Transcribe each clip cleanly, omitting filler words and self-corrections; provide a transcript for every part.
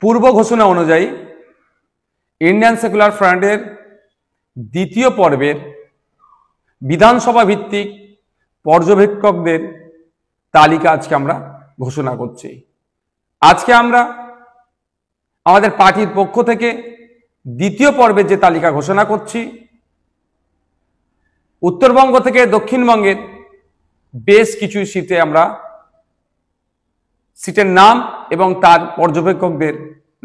পূর্ব ঘোষণা অনুযায়ী Indian secular ফ্রন্টের দ্বিতীয় পর্বের বিধানসভা ভিত্তিক পর্যবেক্ষকদের তালিকা আজকে আমরা ঘোষণা করছি। আজকে আমরা আমাদের পার্টির পক্ষ থেকে দ্বিতীয় পর্বের যে তালিকা ঘোষণা করছি, উত্তরবঙ্গ থেকে দক্ষিণবঙ্গের বেশ কিছু সিটের নাম এবং তার পর্যবেক্ষকদের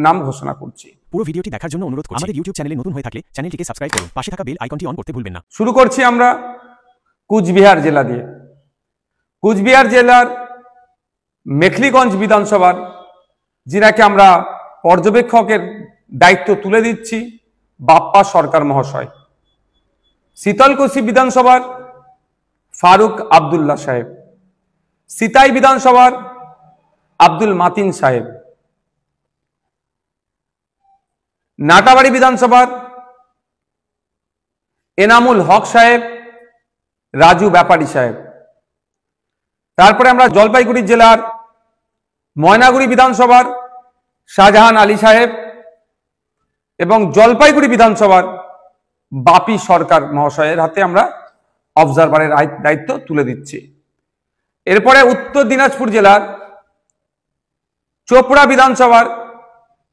নাম ঘোষণা করছি। পুরো ভিডিওটি দেখার জন্য অনুরোধ করছি। আমাদের ইউটিউব চ্যানেলে নতুন হয়ে থাকলে চ্যানেলটিকে সাবস্ক্রাইব করুন, পাশে থাকা বেল আইকনটি অন করতে ভুলবেন না। শুরু করছি আমরা কুচবিহার জেলা দিয়ে। কুচবিহার জেলার মেখলিগঞ্জ বিধানসভার যিনাকে আমরা পর্যবেক্ষকের দায়িত্ব তুলে দিচ্ছি বাপ্পা সরকার মহাশয়। শীতলকুচি বিধানসভার ফারুক আবদুল্লাহ সাহেব, সিতাই বিধানসভার আব্দুল মাতিন সাহেব, নাটাবাড়ি বিধানসভার এনামুল হক সাহেব, রাজু ব্যাপারী সাহেব। তারপরে আমরা জলপাইগুড়ি জেলার ময়নাগুড়ি বিধানসভার শাহজাহান আলী সাহেব এবং জলপাইগুড়ি বিধানসভার বাপি সরকার মহাশয়ের হাতে আমরা অবজারভারের দায়িত্ব তুলে দিচ্ছি। এরপরে উত্তর দিনাজপুর জেলার চোপড়া বিধানসভার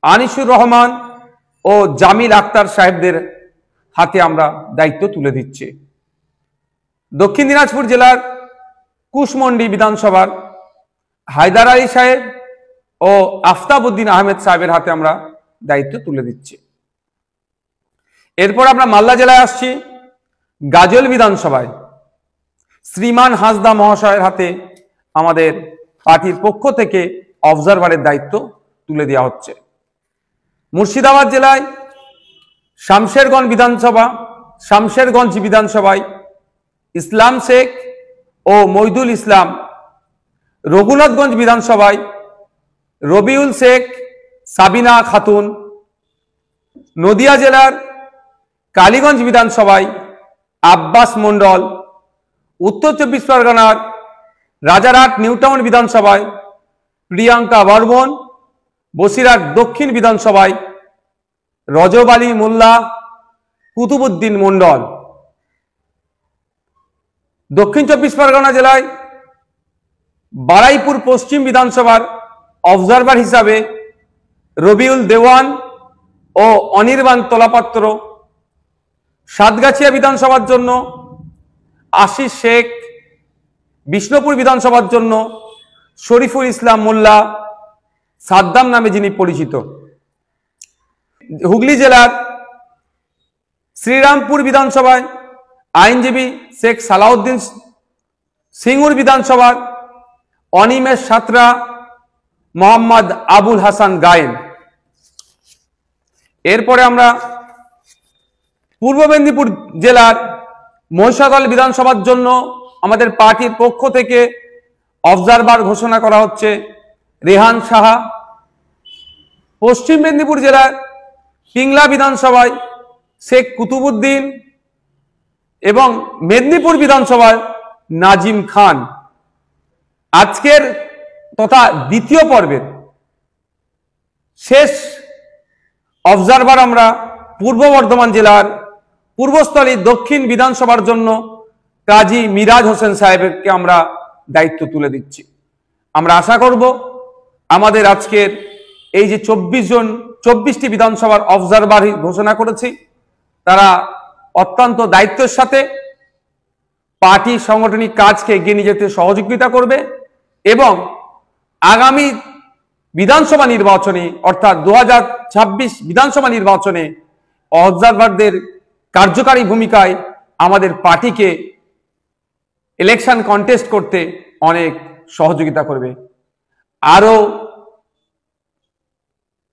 আনিসুর রহমান ও জামিল আক্তার সাহেবদের হাতে আমরা দায়িত্ব তুলে দিচ্ছি। দক্ষিণ দিনাজপুর জেলার কুশমন্ডি বিধানসভার হায়দার আলী সাহেব ও আফতাবউদ্দিন আহমেদ সাহেবের হাতে আমরা দায়িত্ব তুলে দিচ্ছি। এরপর আমরা মালদা জেলায় আসছি। গাজল বিধানসভায় শ্রীমান হাসদা মহাশয়ের হাতে আমাদের পার্টির পক্ষ থেকে অবজারভারের দায়িত্ব তুলে দেওয়া হচ্ছে। মুর্শিদাবাদ জেলায় শামশেরগঞ্জ বিধানসভায় ইসলাম শেখ ও মইদুল ইসলাম, রঘুনাথগঞ্জ বিধানসভায় রবিউল শেখ, সাবিনা খাতুন, নদিয়া জেলার কালীগঞ্জ বিধানসভায় আব্বাস মন্ডল, উত্তর চব্বিশ পরগনার রাজারহাট নিউটাউন বিধানসভায় প্রিয়াঙ্কা বর্মন, বসিরহাট দক্ষিণ বিধানসভায় রজব আলী মোল্লা, কুতুবুদ্দিন মন্ডল। দক্ষিণ চব্বিশ পরগনা জেলায় বারাইপুর পশ্চিম বিধানসভার অবজারভার হিসাবে রবিউল দেওয়ান ও অনির্বাণ তোলাপাত্র, সাতগাছিয়া বিধানসভার জন্য আশিস শেখ, বিষ্ণুপুর বিধানসভার জন্য শরীফুল ইসলাম মোল্লা, সাদ্দাম নামে যিনি পরিচিত। হুগলি জেলার শ্রীরামপুর বিধানসভায় আইনজীবী শেখ সালাউদ্দিন, সিঙ্গুর বিধানসভার অনিমেষ সাঁতরা, মোহাম্মদ আবুল হাসান গায়েন। এরপরে আমরা পূর্ব মেদিনীপুর জেলার মহিষাদল বিধানসভার জন্য আমাদের পার্টির পক্ষ থেকে অবজারভার ঘোষণা করা হচ্ছে রেহান সাহা। পশ্চিম মেদিনীপুর জেলার পিংলা বিধানসভায় শেখ কুতুবুদ্দিন এবং মেদিনীপুর বিধানসভায় নাজিম খান। আজকের তথা দ্বিতীয় পর্বের শেষ অবজারভার আমরা পূর্ব বর্ধমান জেলার পূর্বস্থলী দক্ষিণ বিধানসভার জন্য কাজী মিরাজ হোসেন সাহেবকে আমরা দায়িত্ব তুলে দিচ্ছি। আমরা আশা করব আমাদের আজকের এই যে 24টি বিধানসভার অবজারভার ঘোষণা করেছি, তারা অত্যন্ত দায়িত্বের সাথে পার্টি সাংগঠনিক কাজকে এগিয়ে নিয়ে যেতে সহযোগিতা করবে এবং আগামী বিধানসভা নির্বাচনে অর্থাৎ 2026 বিধানসভা নির্বাচনে অবজারভারদের কার্যকারী ভূমিকায় আমাদের পার্টিকে ইলেকশন কন্টেস্ট করতে অনেক সহযোগিতা করবে। আরও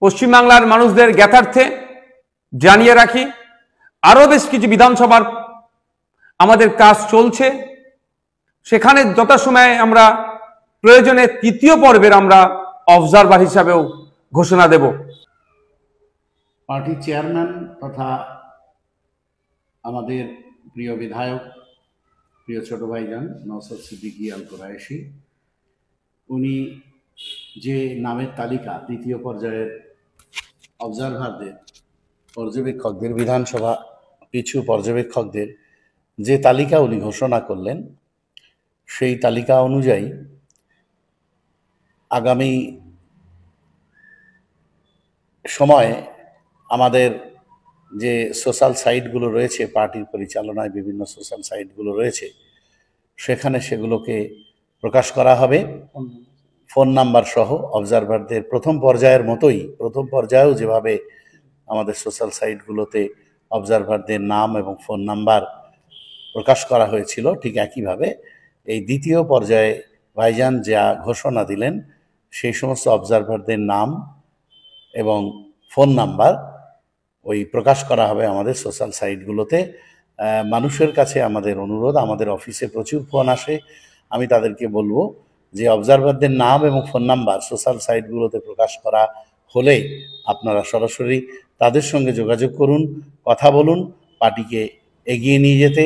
পশ্চিমবাংলার মানুষদের জ্ঞাতার্থে জানিয়ে রাখি, আরও বেশ কিছু বিধানসভার আমাদের কাজ চলছে, সেখানে যথাসময়ে আমরা প্রয়োজনে তৃতীয় পর্বের আমরা অবজারভার হিসাবেও ঘোষণা দেব। পার্টির চেয়ারম্যান তথা আমাদের প্রিয় বিধায়ক, প্রিয় ছোট ভাইজান নওশাদ সিদ্দিকী আল কুরাইশি, উনি যে নামের তালিকা দ্বিতীয় পর্যায়ের অবজারভারদের, পর্যবেক্ষকদের, বিধানসভা পিছু পর্যবেক্ষকদের যে তালিকা উনি ঘোষণা করলেন, সেই তালিকা অনুযায়ী আগামী সময়ে আমাদের যে সোশ্যাল সাইটগুলো রয়েছে, পার্টির পরিচালনায় বিভিন্ন সোশ্যাল সাইটগুলো রয়েছে, সেখানে সেগুলোকে প্রকাশ করা হবে ফোন নাম্বার সহ। অবজারভারদের প্রথম পর্যায়ের মতোই, প্রথম পর্যায়েও যেভাবে আমাদের সোশ্যাল সাইটগুলোতে অবজারভারদের নাম এবং ফোন নাম্বার প্রকাশ করা হয়েছিল, ঠিক একইভাবে এই দ্বিতীয় পর্যায়ে ভাইজান যা ঘোষণা দিলেন, সেই সমস্ত অবজারভারদের নাম এবং ফোন নাম্বার ওই প্রকাশ করা হবে আমাদের সোশ্যাল সাইটগুলোতে। মানুষের কাছে আমাদের অনুরোধ, আমাদের অফিসে প্রচুর ফোন আসে, আমি তাদেরকে বলবো যে অবজারভারদের নাম এবং ফোন নাম্বার সোশ্যাল সাইটগুলোতে প্রকাশ করা হলে আপনারা সরাসরি তাদের সঙ্গে যোগাযোগ করুন, কথা বলুন, পার্টিকে এগিয়ে নিয়ে যেতে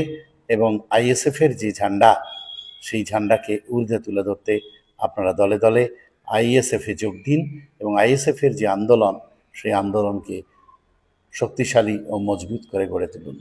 এবং আইএসএফের যে ঝান্ডা, সেই ঝান্ডাকে ঊর্ধ্বে তুলে ধরতে আপনারা দলে দলে আইএসএফে যোগ দিন এবং আইএসএফের যে আন্দোলন, সেই আন্দোলনকে শক্তিশালী ও মজবুত করে গড়ে তুলুন।